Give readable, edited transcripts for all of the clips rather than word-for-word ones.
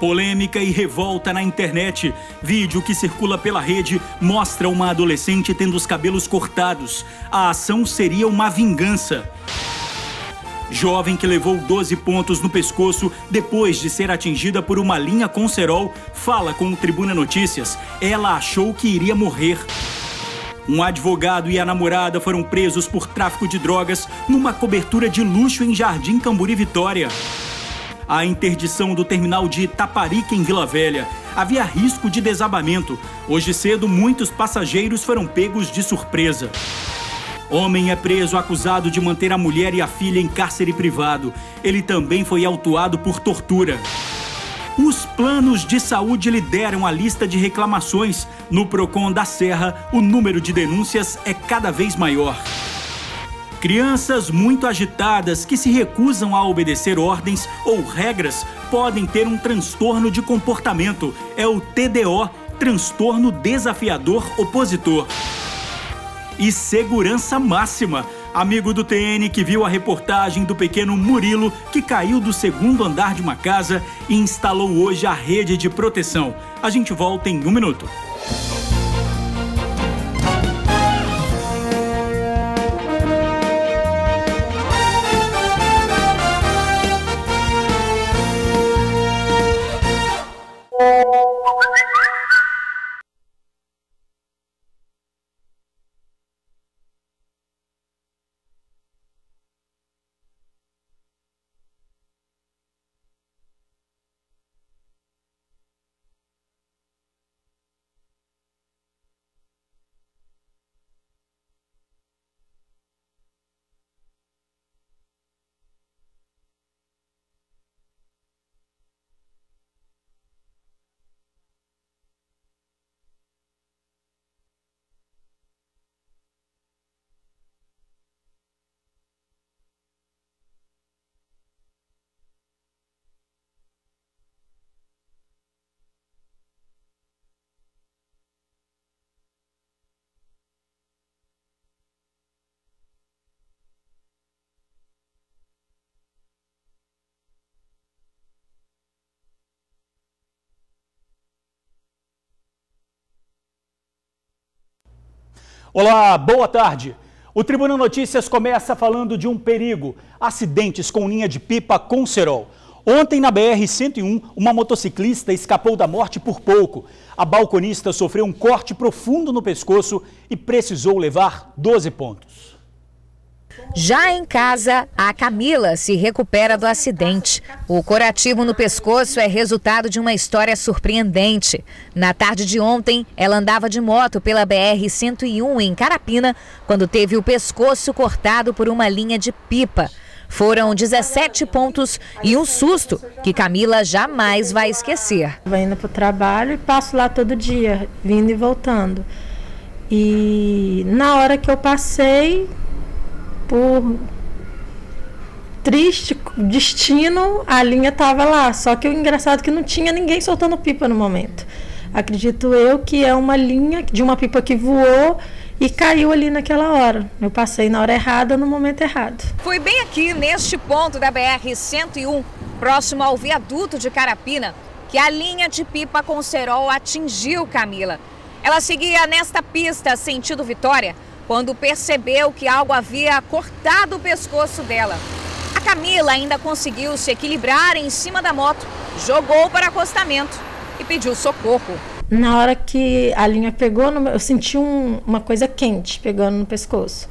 Polêmica e revolta na internet. Vídeo que circula pela rede mostra uma adolescente tendo os cabelos cortados. A ação seria uma vingança. Jovem que levou 12 pontos no pescoço depois de ser atingida por uma linha com cerol fala com o Tribuna Notícias. Ela achou que iria morrer. Um advogado e a namorada foram presos por tráfico de drogas numa cobertura de luxo em Jardim Camburi, Vitória. A interdição do terminal de Itaparica, em Vila Velha. Havia risco de desabamento. Hoje cedo, muitos passageiros foram pegos de surpresa. Homem é preso acusado de manter a mulher e a filha em cárcere privado. Ele também foi autuado por tortura. Os planos de saúde lideram a lista de reclamações. No Procon da Serra, o número de denúncias é cada vez maior. Crianças muito agitadas que se recusam a obedecer ordens ou regras podem ter um transtorno de comportamento. É o TDO, transtorno desafiador opositor. E segurança máxima. Amigo do TN que viu a reportagem do pequeno Murilo que caiu do segundo andar de uma casa e instalou hoje a rede de proteção. A gente volta em um minuto. Olá, boa tarde. O Tribuna Notícias começa falando de um perigo: acidentes com linha de pipa com cerol. Ontem na BR-101, uma motociclista escapou da morte por pouco. A balconista sofreu um corte profundo no pescoço e precisou levar 12 pontos. Já em casa, a Camila se recupera do acidente. O corativo no pescoço é resultado de uma história surpreendente. Na tarde de ontem, ela andava de moto pela BR-101 em Carapina, quando teve o pescoço cortado por uma linha de pipa. Foram 17 pontos e um susto que Camila jamais vai esquecer. Vou indo para o trabalho e passo lá todo dia, vindo e voltando. E na hora que eu passei, por triste destino, a linha estava lá. Só que o engraçado é que não tinha ninguém soltando pipa no momento. Acredito eu que é uma linha de uma pipa que voou e caiu ali naquela hora. Eu passei na hora errada, no momento errado. Foi bem aqui, neste ponto da BR-101, próximo ao viaduto de Carapina, que a linha de pipa com cerol atingiu Camila. Ela seguia nesta pista, sentido Vitória, quando percebeu que algo havia cortado o pescoço dela. A Camila ainda conseguiu se equilibrar em cima da moto, jogou para acostamento e pediu socorro. Na hora que a linha pegou, eu senti uma coisa quente pegando no pescoço.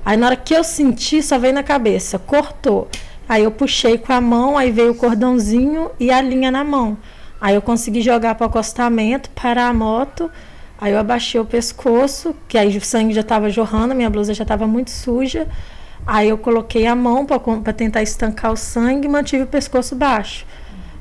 Aí na hora que eu senti, só veio na cabeça, cortou. Aí eu puxei com a mão, aí veio o cordãozinho e a linha na mão. Aí eu consegui jogar para o acostamento, parar a moto. Aí eu abaixei o pescoço, que aí o sangue já estava jorrando, minha blusa já estava muito suja. Aí eu coloquei a mão para tentar estancar o sangue e mantive o pescoço baixo.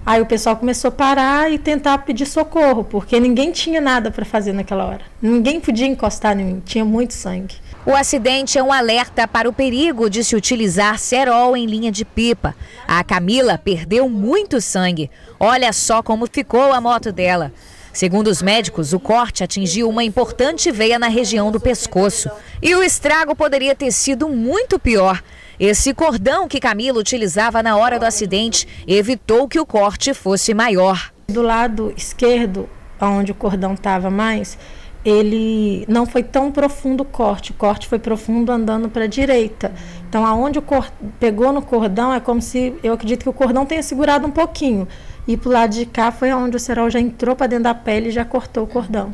Aí o pessoal começou a parar e tentar pedir socorro, porque ninguém tinha nada para fazer naquela hora. Ninguém podia encostar em mim, tinha muito sangue. O acidente é um alerta para o perigo de se utilizar cerol em linha de pipa. A Camila perdeu muito sangue. Olha só como ficou a moto dela. Segundo os médicos, o corte atingiu uma importante veia na região do pescoço. E o estrago poderia ter sido muito pior. Esse cordão que Camila utilizava na hora do acidente evitou que o corte fosse maior. Do lado esquerdo, onde o cordão estava mais, ele não foi tão profundo o corte foi profundo andando para a direita. Então, aonde pegou no cordão, é como se, eu acredito que o cordão tenha segurado um pouquinho. E pro lado de cá foi onde o cerol já entrou para dentro da pele e já cortou o cordão.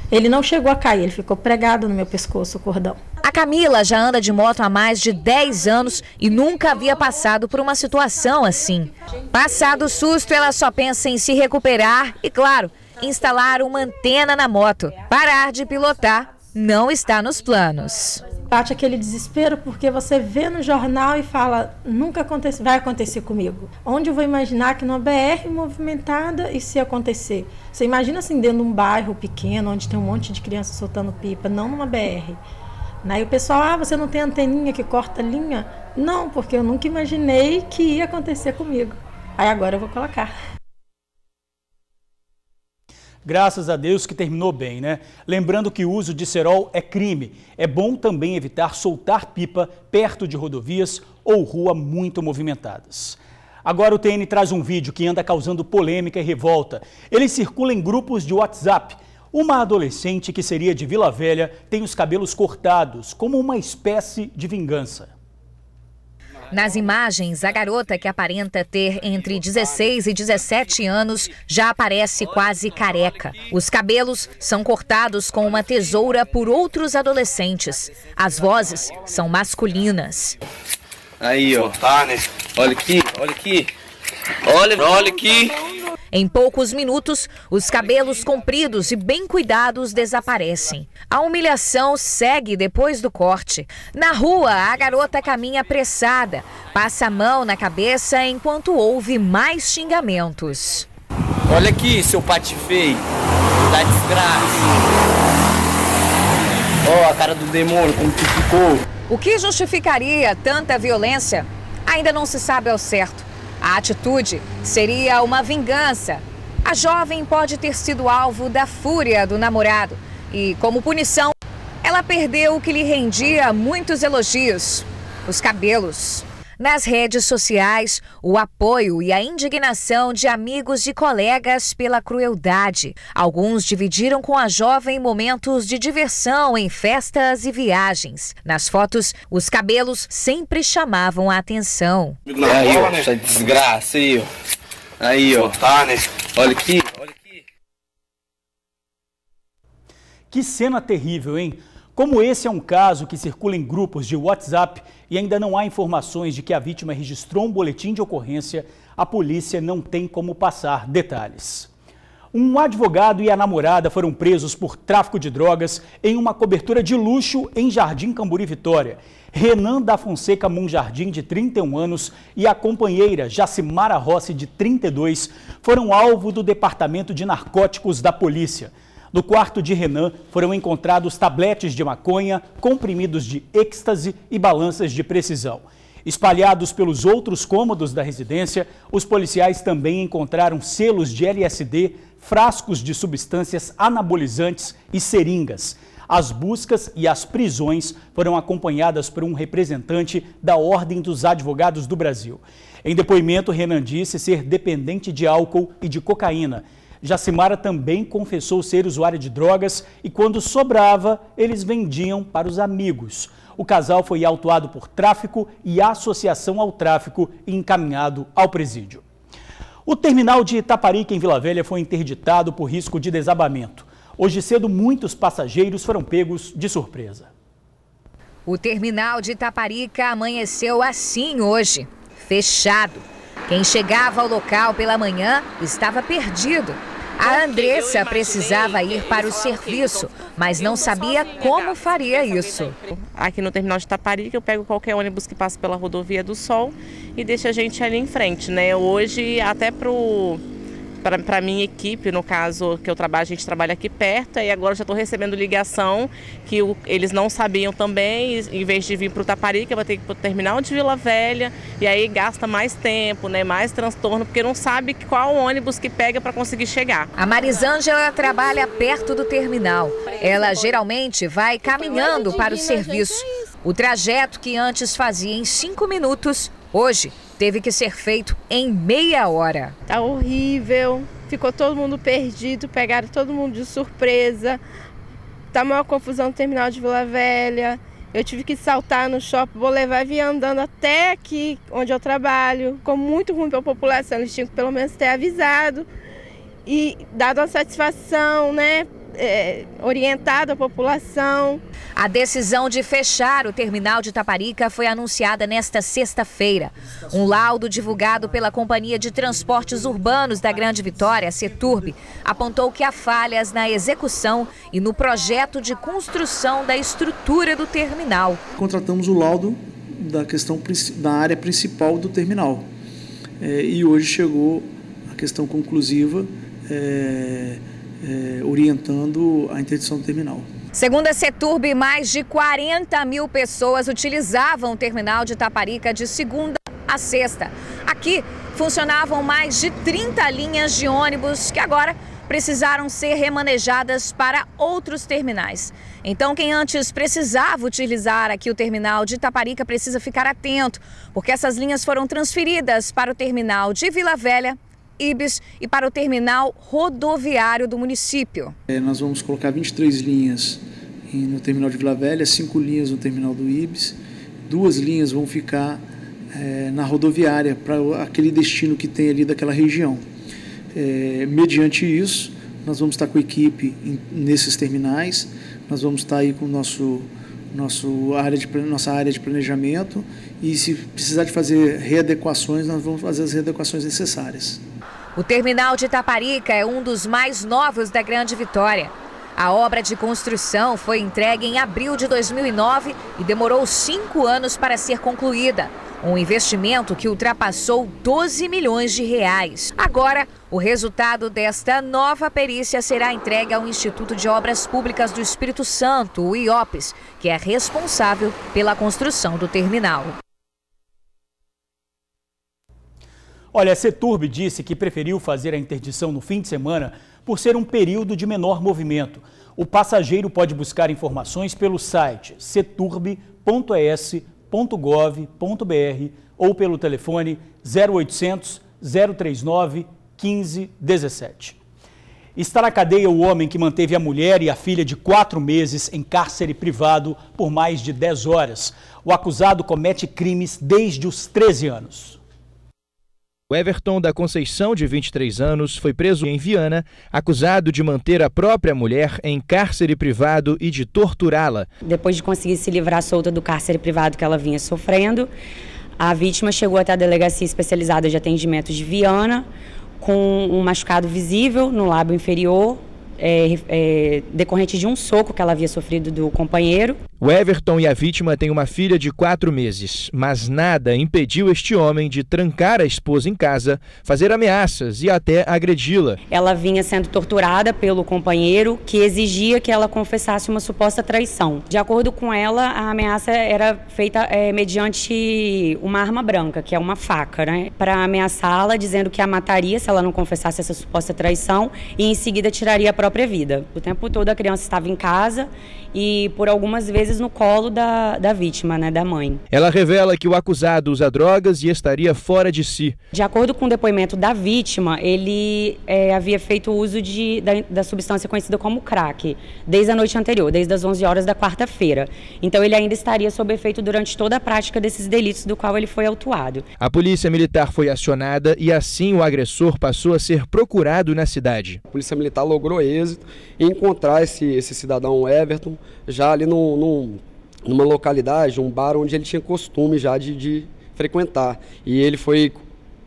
Ele não chegou a cair, ele ficou pregado no meu pescoço, o cordão. A Camila já anda de moto há mais de 10 anos e nunca havia passado por uma situação assim. Passado o susto, ela só pensa em se recuperar e, claro, instalar uma antena na moto. Parar de pilotar não está nos planos. Bate aquele desespero porque você vê no jornal e fala, nunca vai acontecer comigo. Onde eu vou imaginar que numa BR movimentada e se acontecer? Você imagina assim dentro de um bairro pequeno, onde tem um monte de crianças soltando pipa, não numa BR. Aí o pessoal, você não tem anteninha que corta linha? Não, porque eu nunca imaginei que ia acontecer comigo. Aí agora eu vou colocar. Graças a Deus que terminou bem, né? Lembrando que o uso de cerol é crime. É bom também evitar soltar pipa perto de rodovias ou rua muito movimentadas. Agora o TN traz um vídeo que anda causando polêmica e revolta. Ele circula em grupos de WhatsApp. Uma adolescente que seria de Vila Velha tem os cabelos cortados, como uma espécie de vingança. Nas imagens, a garota, que aparenta ter entre 16 e 17 anos, já aparece quase careca. Os cabelos são cortados com uma tesoura por outros adolescentes. As vozes são masculinas. Aí, ó, tá, né? Olha aqui, olha aqui. Olha aqui. Em poucos minutos, os cabelos compridos e bem cuidados desaparecem. A humilhação segue depois do corte. Na rua, a garota caminha apressada, passa a mão na cabeça enquanto ouve mais xingamentos. Olha aqui, seu pate feio, da desgraça. Ó, a cara do demônio, como que ficou. O que justificaria tanta violência? Ainda não se sabe ao certo. A atitude seria uma vingança. A jovem pode ter sido alvo da fúria do namorado e, como punição, ela perdeu o que lhe rendia muitos elogios: os cabelos. Nas redes sociais, o apoio e a indignação de amigos e colegas pela crueldade. Alguns dividiram com a jovem momentos de diversão em festas e viagens. Nas fotos, os cabelos sempre chamavam a atenção. Aí, ó, essa desgraça aí, ó. Aí, ó, tá, né? Olha aqui, olha aqui. Que cena terrível, hein? Como esse é um caso que circula em grupos de WhatsApp e ainda não há informações de que a vítima registrou um boletim de ocorrência, a polícia não tem como passar detalhes. Um advogado e a namorada foram presos por tráfico de drogas em uma cobertura de luxo em Jardim Camburi, Vitória. Renan da Fonseca Monjardim, de 31 anos, e a companheira Jacimara Rossi, de 32, foram alvo do Departamento de Narcóticos da Polícia. No quarto de Renan foram encontrados tabletes de maconha, comprimidos de êxtase e balanças de precisão. Espalhados pelos outros cômodos da residência, os policiais também encontraram selos de LSD, frascos de substâncias anabolizantes e seringas. As buscas e as prisões foram acompanhadas por um representante da Ordem dos Advogados do Brasil. Em depoimento, Renan disse ser dependente de álcool e de cocaína. Jacimara também confessou ser usuária de drogas e, quando sobrava, eles vendiam para os amigos. O casal foi autuado por tráfico e associação ao tráfico e encaminhado ao presídio. O terminal de Itaparica, em Vila Velha, foi interditado por risco de desabamento. Hoje cedo, muitos passageiros foram pegos de surpresa. O terminal de Itaparica amanheceu assim hoje, fechado. Quem chegava ao local pela manhã estava perdido. A Andressa precisava ir para o serviço, mas não sabia como faria isso. Aqui no terminal de Itaparica, eu pego qualquer ônibus que passa pela Rodovia do Sol e deixa a gente ali em frente, né? Hoje, até para a minha equipe, no caso que eu trabalho, a gente trabalha aqui perto, e agora já estou recebendo ligação que eles não sabiam também, em vez de vir para o Itaparica, vai ter que ir para o terminal de Vila Velha, e aí gasta mais tempo, né, mais transtorno, porque não sabe qual ônibus que pega para conseguir chegar. A Marisângela trabalha perto do terminal. Ela geralmente vai caminhando para o serviço. O trajeto que antes fazia em 5 minutos, hoje teve que ser feito em meia hora. Tá horrível, ficou todo mundo perdido, pegaram todo mundo de surpresa. Tá uma confusão no terminal de Vila Velha. Eu tive que saltar no shopping, vou levar e vir andando até aqui onde eu trabalho. Ficou muito ruim para a população, eles tinham que pelo menos ter avisado e dado uma satisfação, né? Orientado a população. A decisão de fechar o terminal de Itaparica foi anunciada nesta sexta-feira. Um laudo divulgado pela Companhia de Transportes Urbanos da Grande Vitória, Ceturb, apontou que há falhas na execução e no projeto de construção da estrutura do terminal. Contratamos o laudo da questão da área principal do terminal. E hoje chegou a questão conclusiva, orientando a interdição do terminal. Segundo a Ceturb, mais de 40 mil pessoas utilizavam o terminal de Itaparica de segunda a sexta. Aqui funcionavam mais de 30 linhas de ônibus que agora precisaram ser remanejadas para outros terminais. Então, quem antes precisava utilizar aqui o terminal de Itaparica precisa ficar atento, porque essas linhas foram transferidas para o terminal de Vila Velha, Ibis e para o terminal rodoviário do município. Nós vamos colocar 23 linhas no terminal de Vila Velha, 5 linhas no terminal do Ibis, 2 linhas vão ficar na rodoviária, para aquele destino que tem ali daquela região. Mediante isso, nós vamos estar com a equipe nesses terminais, nós vamos estar aí com nossa área de planejamento e se precisar de fazer readequações, nós vamos fazer as readequações necessárias. O terminal de Itaparica é um dos mais novos da Grande Vitória. A obra de construção foi entregue em abril de 2009 e demorou 5 anos para ser concluída. Um investimento que ultrapassou 12 milhões de reais. Agora, o resultado desta nova perícia será entregue ao Instituto de Obras Públicas do Espírito Santo, o IOPS, que é responsável pela construção do terminal. Olha, a Ceturb disse que preferiu fazer a interdição no fim de semana por ser um período de menor movimento. O passageiro pode buscar informações pelo site ceturb.es.gov.br ou pelo telefone 0800 039 1517. Está na cadeia o homem que manteve a mulher e a filha de 4 meses em cárcere privado por mais de 10 horas. O acusado comete crimes desde os 13 anos. O Everton da Conceição, de 23 anos, foi preso em Viana, acusado de manter a própria mulher em cárcere privado e de torturá-la. Depois de conseguir se livrar solta do cárcere privado que ela vinha sofrendo, a vítima chegou até a delegacia especializada de atendimento de Viana, com um machucado visível no lábio inferior, decorrente de um soco que ela havia sofrido do companheiro. O Everton e a vítima têm uma filha de 4 meses, mas nada impediu este homem de trancar a esposa em casa, fazer ameaças e até agredi-la. Ela vinha sendo torturada pelo companheiro, que exigia que ela confessasse uma suposta traição. De acordo com ela, a ameaça era feita mediante uma arma branca, que é uma faca, né? Para ameaçá-la, dizendo que a mataria se ela não confessasse essa suposta traição e em seguida tiraria a própria vida. O tempo todo a criança estava em casa e por algumas vezes no colo da vítima, né, da mãe. Ela revela que o acusado usa drogas e estaria fora de si. De acordo com o depoimento da vítima, ele havia feito uso da substância conhecida como crack, desde a noite anterior, desde as 11 horas da quarta-feira. Então ele ainda estaria sob efeito durante toda a prática desses delitos do qual ele foi autuado. A polícia militar foi acionada e assim o agressor passou a ser procurado na cidade. A polícia militar logrou êxito em encontrar esse cidadão Everton já ali numa localidade, um bar onde ele tinha costume já de frequentar. E ele foi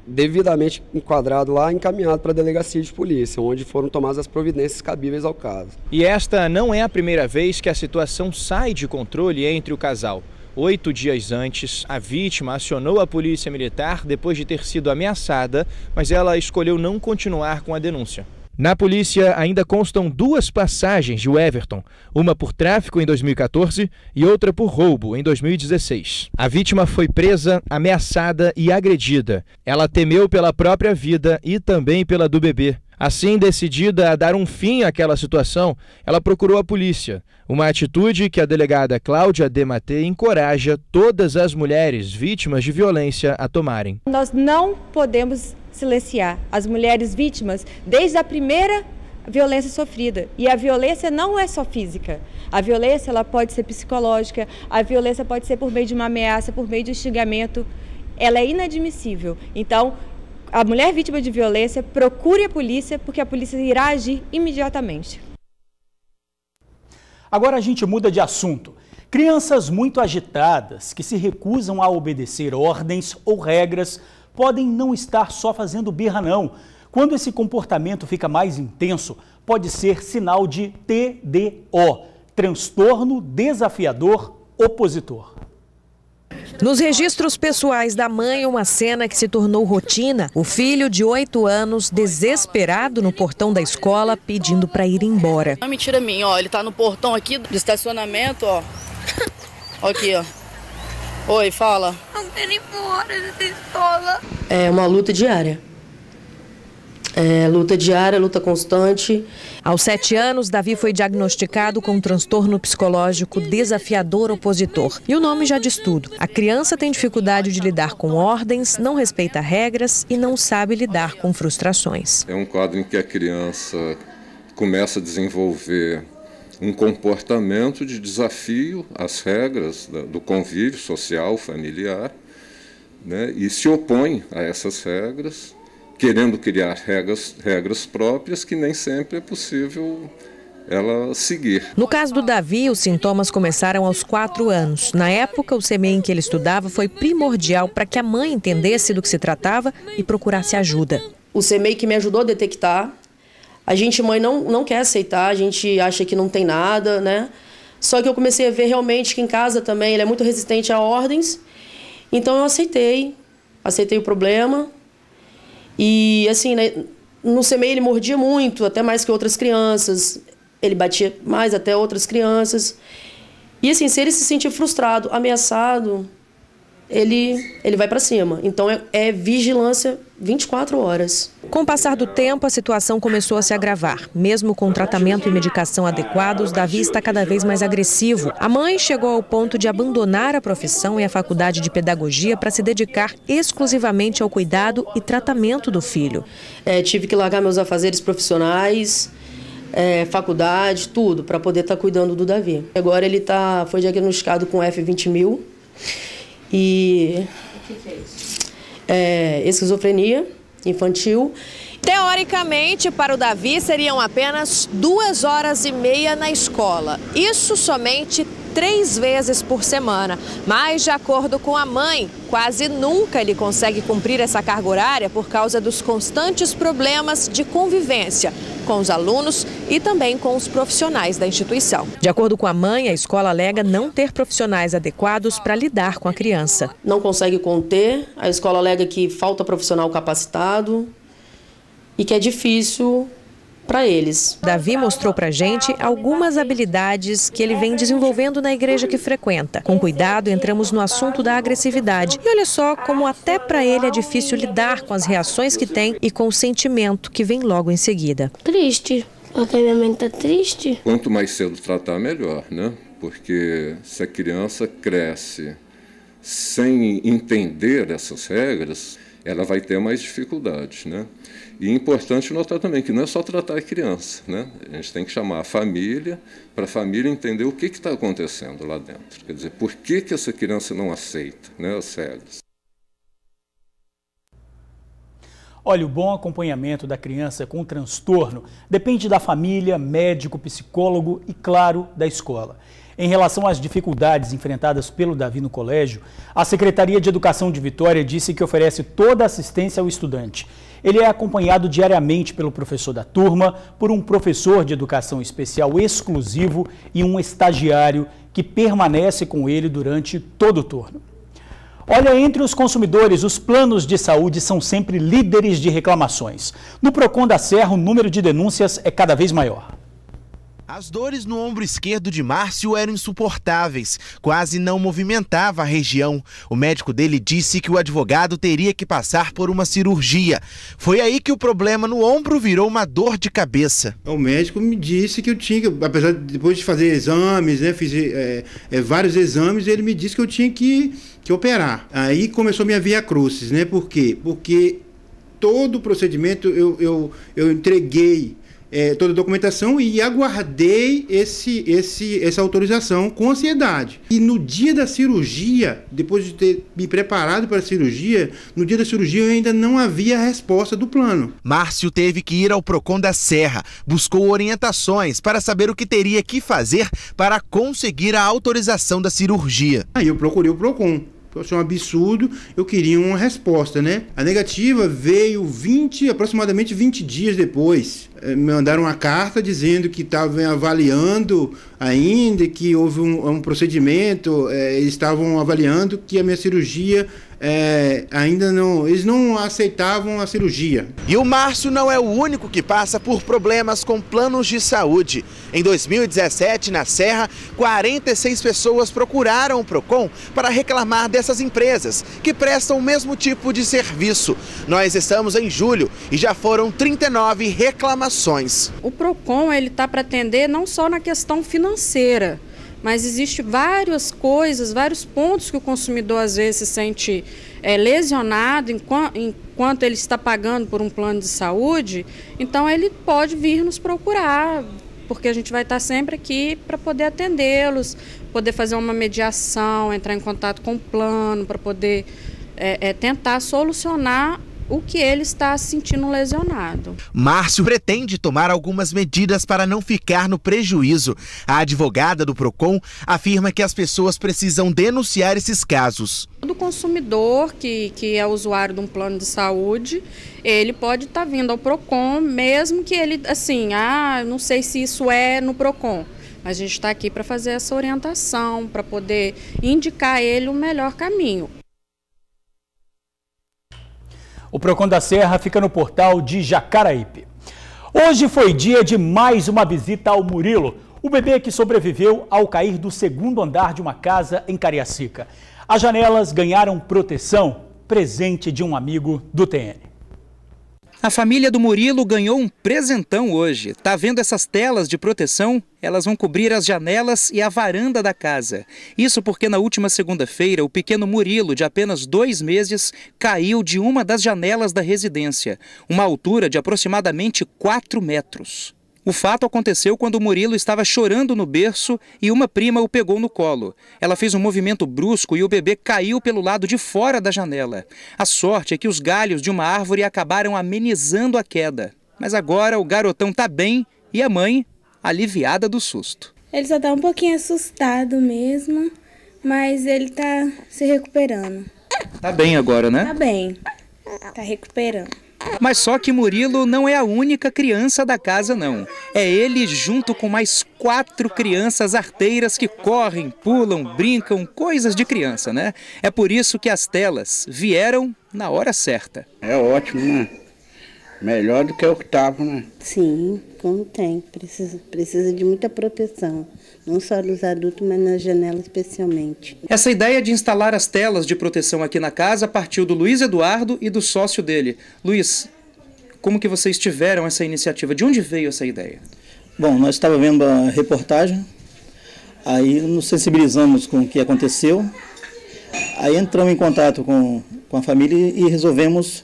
devidamente enquadrado lá e encaminhado para a delegacia de polícia, onde foram tomadas as providências cabíveis ao caso. E esta não é a primeira vez que a situação sai de controle entre o casal. 8 dias antes, a vítima acionou a polícia militar depois de ter sido ameaçada, mas ela escolheu não continuar com a denúncia. Na polícia ainda constam 2 passagens de Everton, uma por tráfico em 2014 e outra por roubo em 2016. A vítima foi presa, ameaçada e agredida. Ela temeu pela própria vida e também pela do bebê. Assim, decidida a dar um fim àquela situação, ela procurou a polícia. Uma atitude que a delegada Cláudia Dematê encoraja todas as mulheres vítimas de violência a tomarem. Nós não podemos silenciar as mulheres vítimas desde a primeira violência sofrida. E a violência não é só física. A violência ela pode ser psicológica, a violência pode ser por meio de uma ameaça, por meio de um xingamento. Ela é inadmissível. Então, a mulher vítima de violência procure a polícia, porque a polícia irá agir imediatamente. Agora a gente muda de assunto. Crianças muito agitadas, que se recusam a obedecer ordens ou regras, podem não estar só fazendo birra, não. Quando esse comportamento fica mais intenso, pode ser sinal de TDO, transtorno desafiador opositor. Nos registros pessoais da mãe, uma cena que se tornou rotina. O filho de 8 anos, desesperado no portão da escola, pedindo para ir embora. Não é mentira minha, ó. Ele tá no portão aqui do estacionamento, ó. Ó aqui, ó. Oi, fala. Não quero ir embora dessa escola. É uma luta diária. Luta diária, luta constante. Aos 7 anos, Davi foi diagnosticado com um transtorno psicológico desafiador opositor. E o nome já diz tudo. A criança tem dificuldade de lidar com ordens, não respeita regras e não sabe lidar com frustrações. É um quadro em que a criança começa a desenvolver um comportamento de desafio às regras do convívio social, familiar, né, e se opõe a essas regras, querendo criar regras próprias que nem sempre é possível ela seguir. No caso do Davi, os sintomas começaram aos 4 anos. Na época, o CMEI em que ele estudava foi primordial para que a mãe entendesse do que se tratava e procurasse ajuda. O CMEI que me ajudou a detectar, a gente, mãe, não quer aceitar, a gente acha que não tem nada, né? Só que eu comecei a ver realmente que em casa também ele é muito resistente a ordens, então eu aceitei o problema. E assim, né, no CMEI ele mordia muito, até mais que outras crianças. Ele batia mais até outras crianças. E assim, se ele se sentir frustrado, ameaçado, ele vai para cima. Então é vigilância 24 horas. Com o passar do tempo, a situação começou a se agravar. Mesmo com tratamento e medicação adequados, Davi está cada vez mais agressivo. A mãe chegou ao ponto de abandonar a profissão e a faculdade de pedagogia para se dedicar exclusivamente ao cuidado e tratamento do filho. Tive que largar meus afazeres profissionais, faculdade, tudo, para poder estar cuidando do Davi. Agora ele foi diagnosticado com F20.000 e esquizofrenia infantil. Teoricamente, para o Davi, seriam apenas 2 horas e meia na escola. Isso somente 3 vezes por semana. Mas, de acordo com a mãe, quase nunca ele consegue cumprir essa carga horária por causa dos constantes problemas de convivência com os alunos e também com os profissionais da instituição. De acordo com a mãe, a escola alega não ter profissionais adequados para lidar com a criança. Não consegue conter, a escola alega que falta profissional capacitado e que é difícil para eles. Davi mostrou pra gente algumas habilidades que ele vem desenvolvendo na igreja que frequenta. Com cuidado, entramos no assunto da agressividade. E olha só como até para ele é difícil lidar com as reações que tem e com o sentimento que vem logo em seguida. Triste. Porque minha mãe tá triste. Quanto mais cedo tratar, melhor, né? Porque se a criança cresce sem entender essas regras, ela vai ter mais dificuldades, né? E é importante notar também que não é só tratar a criança, né? A gente tem que chamar a família, para a família entender o que está acontecendo lá dentro. Quer dizer, por que essa criança não aceita, né, as regras? Olha, o bom acompanhamento da criança com transtorno depende da família, médico, psicólogo e, claro, da escola. Em relação às dificuldades enfrentadas pelo Davi no colégio, a Secretaria de Educação de Vitória disse que oferece toda a assistência ao estudante. Ele é acompanhado diariamente pelo professor da turma, por um professor de educação especial exclusivo e um estagiário que permanece com ele durante todo o turno. Olha, entre os consumidores, os planos de saúde são sempre líderes de reclamações. No Procon da Serra, o número de denúncias é cada vez maior. As dores no ombro esquerdo de Márcio eram insuportáveis, quase não movimentava a região. O médico dele disse que o advogado teria que passar por uma cirurgia. Foi aí que o problema no ombro virou uma dor de cabeça. O médico me disse que eu tinha, apesar de depois de fazer exames, né, fiz vários exames, ele me disse que eu tinha que operar. Aí começou minha via crucis, né? Por quê? Porque todo o procedimento eu entreguei toda a documentação e aguardei essa autorização com ansiedade. E no dia da cirurgia, depois de ter me preparado para a cirurgia, no dia da cirurgia eu ainda não havia a resposta do plano. Márcio teve que ir ao Procon da Serra, buscou orientações para saber o que teria que fazer para conseguir a autorização da cirurgia. Aí eu procurei o Procon. Eu achei um absurdo, eu queria uma resposta, né? A negativa veio aproximadamente 20 dias depois. Me mandaram uma carta dizendo que estavam avaliando ainda, que houve um procedimento, eles estavam avaliando que a minha cirurgia ainda não... Eles não aceitavam a cirurgia. E o Márcio não é o único que passa por problemas com planos de saúde. Em 2017, na Serra, 46 pessoas procuraram o Procon para reclamar dessas empresas, que prestam o mesmo tipo de serviço. Nós estamos em julho e já foram 39 reclamações. O Procon está para atender não só na questão financeira, mas existe várias coisas, vários pontos que o consumidor às vezes se sente lesionado enquanto ele está pagando por um plano de saúde. Então ele pode vir nos procurar, porque a gente vai estar sempre aqui para poder atendê-los, poder fazer uma mediação, entrar em contato com o plano, para poder tentar solucionar o que ele está se sentindo lesionado. Márcio pretende tomar algumas medidas para não ficar no prejuízo. A advogada do Procon afirma que as pessoas precisam denunciar esses casos. Todo consumidor que é usuário de um plano de saúde, ele pode estar vindo ao Procon, mesmo que ele, assim, não sei se isso é no Procon, mas a gente está aqui para fazer essa orientação, para poder indicar a ele o melhor caminho. O Procon da Serra fica no portal de Jacaraípe. Hoje foi dia de mais uma visita ao Murilo, o bebê que sobreviveu ao cair do segundo andar de uma casa em Cariacica. As janelas ganharam proteção, presente de um amigo do TN. A família do Murilo ganhou um presentão hoje. Tá vendo essas telas de proteção? Elas vão cobrir as janelas e a varanda da casa. Isso porque na última segunda-feira, o pequeno Murilo, de apenas 2 meses, caiu de uma das janelas da residência, uma altura de aproximadamente 4 metros. O fato aconteceu quando o Murilo estava chorando no berço e uma prima o pegou no colo. Ela fez um movimento brusco e o bebê caiu pelo lado de fora da janela. A sorte é que os galhos de uma árvore acabaram amenizando a queda. Mas agora o garotão tá bem e a mãe aliviada do susto. Ele só tá um pouquinho assustado mesmo, mas ele tá se recuperando. Tá bem agora, né? Tá bem, tá recuperando. Mas só que Murilo não é a única criança da casa, não. É ele junto com mais 4 crianças arteiras que correm, pulam, brincam, coisas de criança, né? É por isso que as telas vieram na hora certa. É ótimo, né? Melhor do que o que estava, né? Sim, como tem. Precisa de muita proteção. Não só dos adultos, mas na janela especialmente. Essa ideia de instalar as telas de proteção aqui na casa partiu do Luiz Eduardo e do sócio dele. Luiz, como que vocês tiveram essa iniciativa? De onde veio essa ideia? Bom, nós estávamos vendo a reportagem, aí nos sensibilizamos com o que aconteceu, aí entramos em contato com a família e resolvemos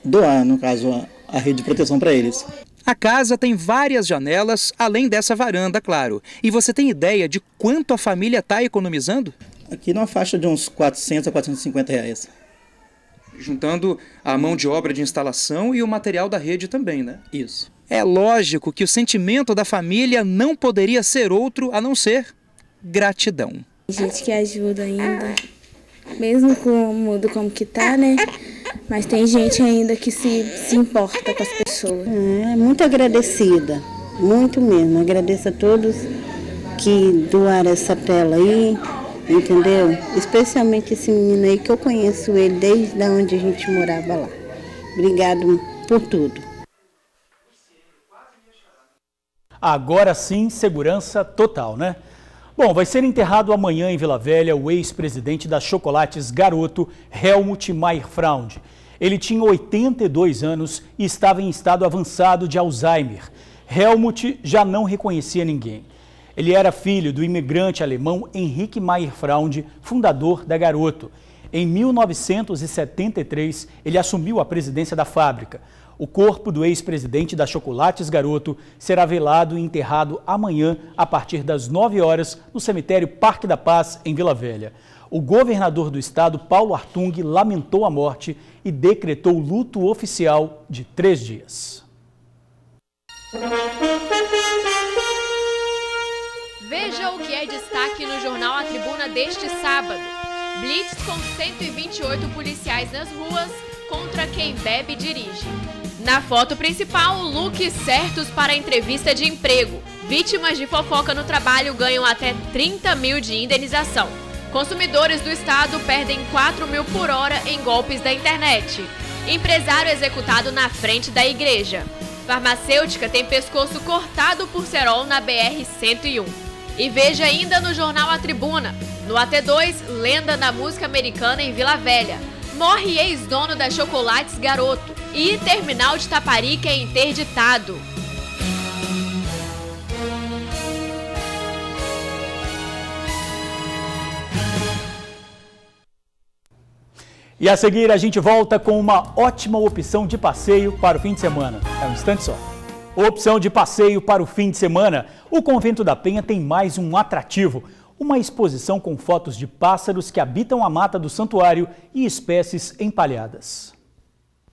doar, no caso, a rede de proteção para eles. A casa tem várias janelas, além dessa varanda, claro. E você tem ideia de quanto a família está economizando? Aqui numa faixa de uns 400 a 450 reais. Juntando a mão de obra de instalação e o material da rede também, né? Isso. É lógico que o sentimento da família não poderia ser outro a não ser gratidão. Gente que ajuda ainda, mesmo com o mundo como que tá, né? Mas tem gente ainda que se importa com as pessoas. Muito agradecida, muito mesmo. Agradeço a todos que doaram essa tela aí, entendeu? Especialmente esse menino aí, que eu conheço ele desde onde a gente morava lá. Obrigado por tudo. Agora sim, segurança total, né? Bom, vai ser enterrado amanhã em Vila Velha o ex-presidente da Chocolates Garoto, Helmut Meyer-Fraund. Ele tinha 82 anos e estava em estado avançado de Alzheimer. Helmut já não reconhecia ninguém. Ele era filho do imigrante alemão Henrique Meyer-Fraund, fundador da Garoto. Em 1973, ele assumiu a presidência da fábrica. O corpo do ex-presidente da Chocolates Garoto será velado e enterrado amanhã, a partir das 9 horas, no cemitério Parque da Paz, em Vila Velha. O governador do estado, Paulo Artung, lamentou a morte e decretou luto oficial de 3 dias. Veja o que é destaque no jornal A Tribuna deste sábado. Blitz com 128 policiais nas ruas contra quem bebe e dirige. Na foto principal, looks certos para a entrevista de emprego. Vítimas de fofoca no trabalho ganham até 30 mil de indenização. Consumidores do estado perdem 4 mil por hora em golpes da internet. Empresário executado na frente da igreja. Farmacêutica tem pescoço cortado por cerol na BR-101. E veja ainda no jornal A Tribuna. No AT2, lenda da música americana em Vila Velha. Morre ex-dono da Chocolates Garoto. E terminal de Taparica é interditado. E a seguir a gente volta com uma ótima opção de passeio para o fim de semana. É um instante só. Opção de passeio para o fim de semana. O Convento da Penha tem mais um atrativo. Uma exposição com fotos de pássaros que habitam a mata do santuário e espécies empalhadas.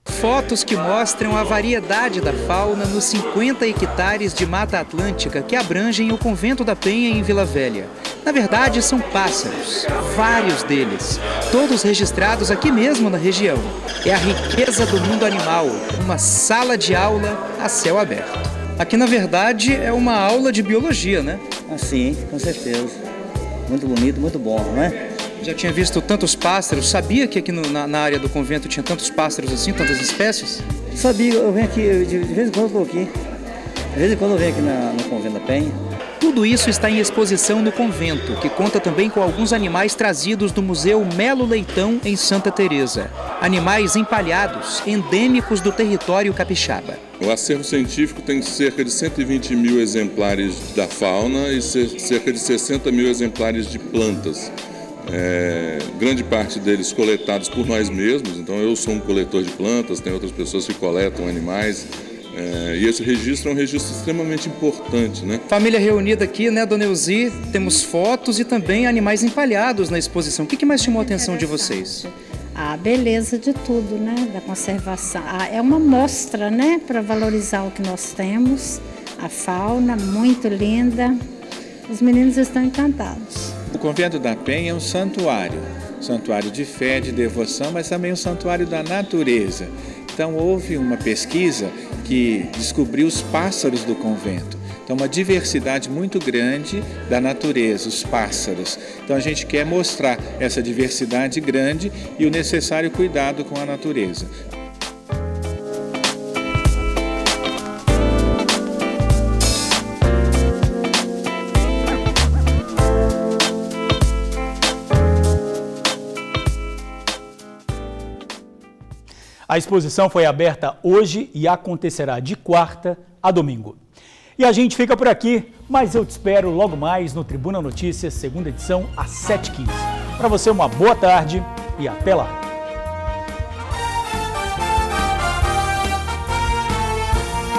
Fotos que mostram a variedade da fauna nos 50 hectares de Mata Atlântica que abrangem o Convento da Penha em Vila Velha. Na verdade, são pássaros, vários deles, todos registrados aqui mesmo na região. É a riqueza do mundo animal, uma sala de aula a céu aberto. Aqui, na verdade, é uma aula de biologia, né? Ah, sim, com certeza. Muito bonito, muito bom, né? Já tinha visto tantos pássaros? Sabia que aqui na área do convento tinha tantos pássaros assim, tantas espécies? Sabia, eu venho aqui, de vez em quando eu estou aqui. De vez em quando eu venho aqui no Convento da Penha. Tudo isso está em exposição no convento, que conta também com alguns animais trazidos do Museu Melo Leitão, em Santa Teresa. Animais empalhados, endêmicos do território capixaba. O acervo científico tem cerca de 120 mil exemplares da fauna e cerca de 60 mil exemplares de plantas. Grande parte deles coletados por nós mesmos, então eu sou um coletor de plantas, tem outras pessoas que coletam animais. E esse registro é um registro extremamente importante, né? Família reunida aqui, né, Dona Elzi? Temos fotos e também animais empalhados na exposição. O que mais chamou a atenção de vocês? A beleza de tudo, né? Da conservação. É uma mostra, né? Para valorizar o que nós temos. A fauna, muito linda. Os meninos estão encantados. O Convento da Penha é um santuário de fé, de devoção, mas também um santuário da natureza. Então houve uma pesquisa que descobriu os pássaros do convento. Então uma diversidade muito grande da natureza, os pássaros. Então a gente quer mostrar essa diversidade grande e o necessário cuidado com a natureza. A exposição foi aberta hoje e acontecerá de quarta a domingo. E a gente fica por aqui, mas eu te espero logo mais no Tribuna Notícias, segunda edição, às 7h15. Para você, uma boa tarde e até lá!